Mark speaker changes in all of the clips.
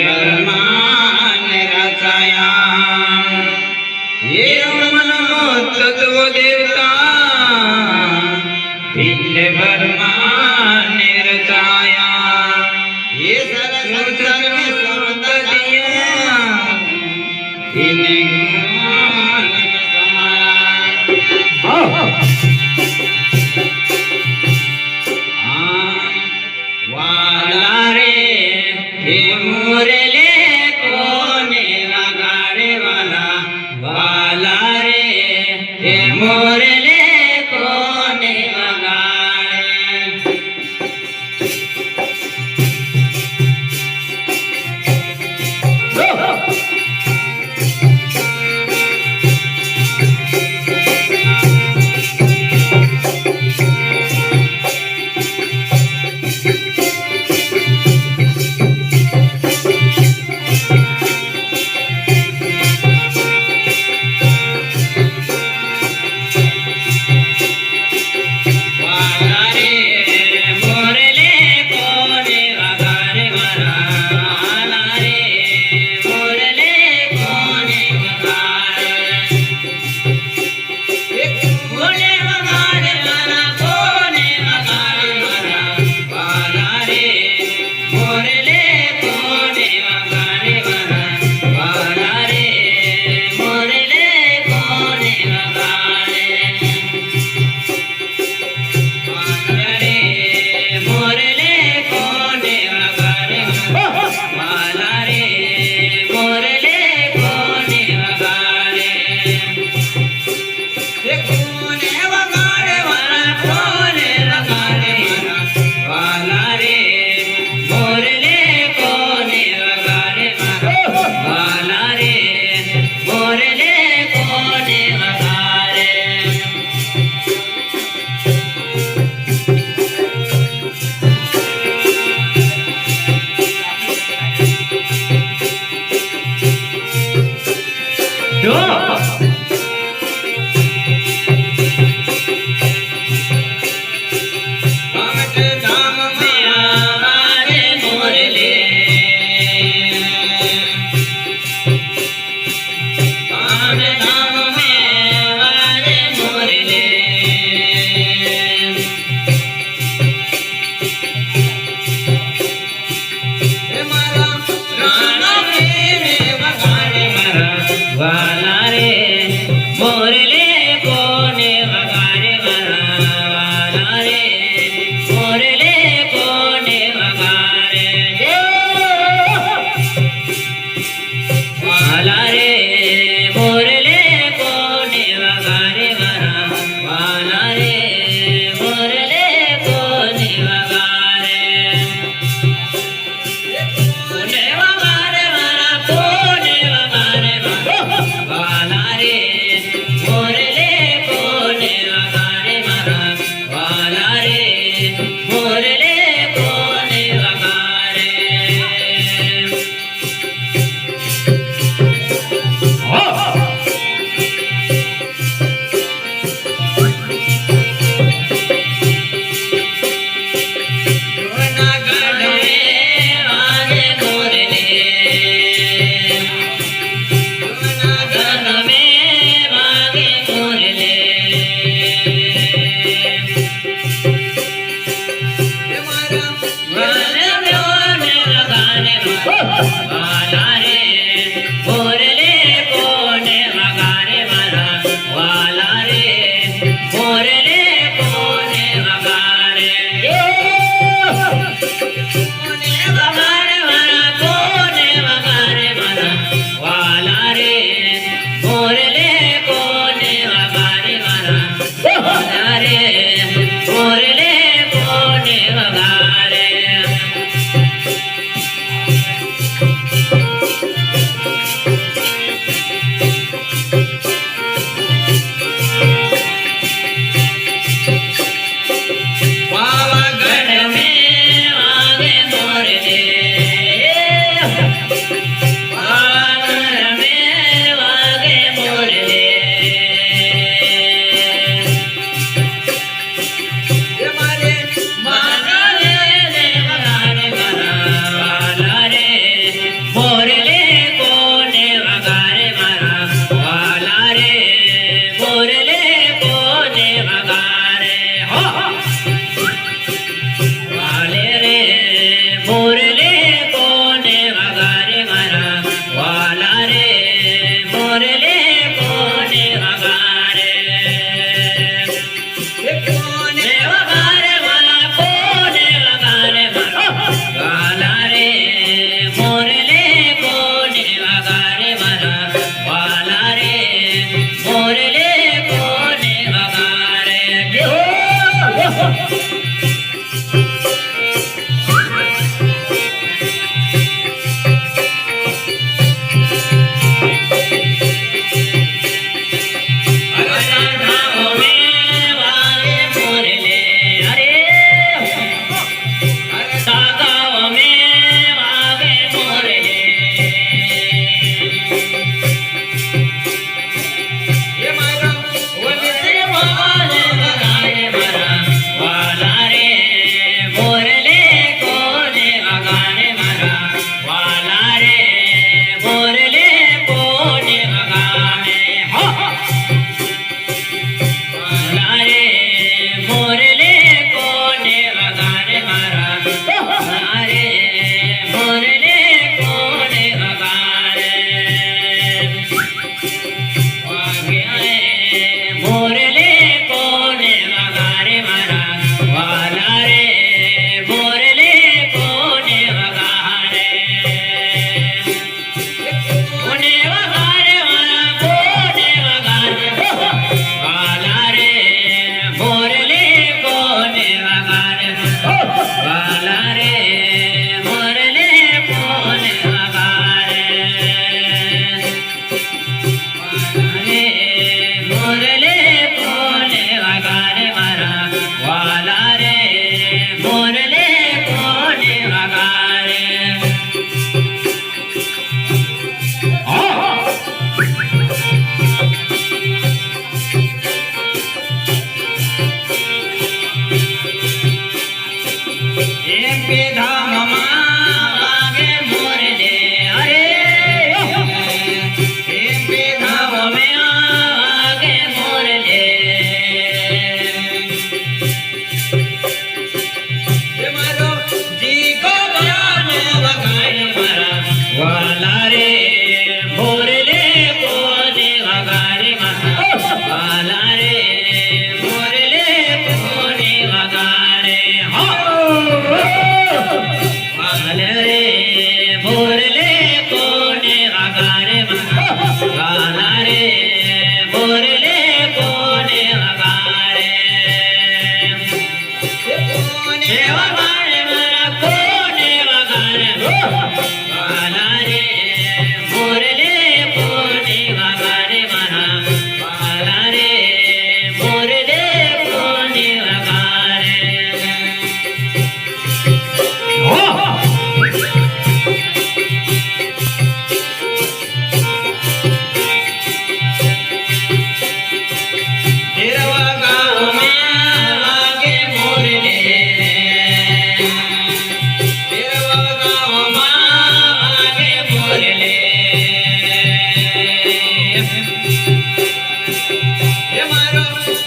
Speaker 1: ब्रह्मांड रचाया ये मन तत्व देवता पिंड ब्रह्मांड रचाया ये संसार में समत दिया इन्हें ज्ञान में समाया वाला रे हे मुरले कोने वगाड़े वाला रे हे मुरले कोने वगाड़े વાલા રે મોરલે કોને વગારે મારા વાલા રે મોરલે કોને વગારે વાલા રે મોરલે કોને વગારે મારા વાલા રે મોરલે કોને વગારે કોને વગારે મારા કોને વગારે વાલા રે મોરલે કોને વગારે મારા વાલા રે મોરલે કોને વગારે તેરવા ગામમાં વાગે મોરલે તેરવા ગામમાં વાગે મોરલે એ મારો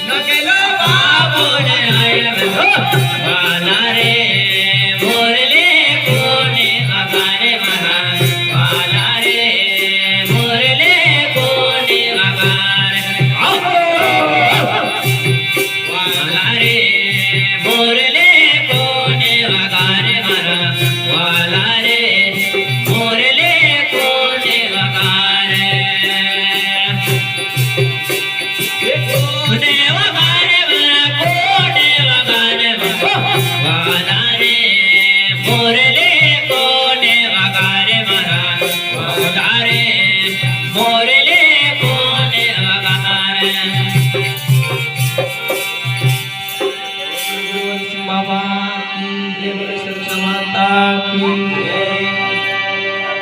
Speaker 1: નકેલો બાબો ને આવ્યો વાલા રે મોરલે કોને વગારે મારા વાલા રે મોરલે કોને વગારે વાલા રે મોરલે કોને વગારે મારા વાલા રે મોરલે કોને વગારે કોને વગારે મારા કોને વગારે વાલા રે મોરલે કોને વગારે મારા વાલા રે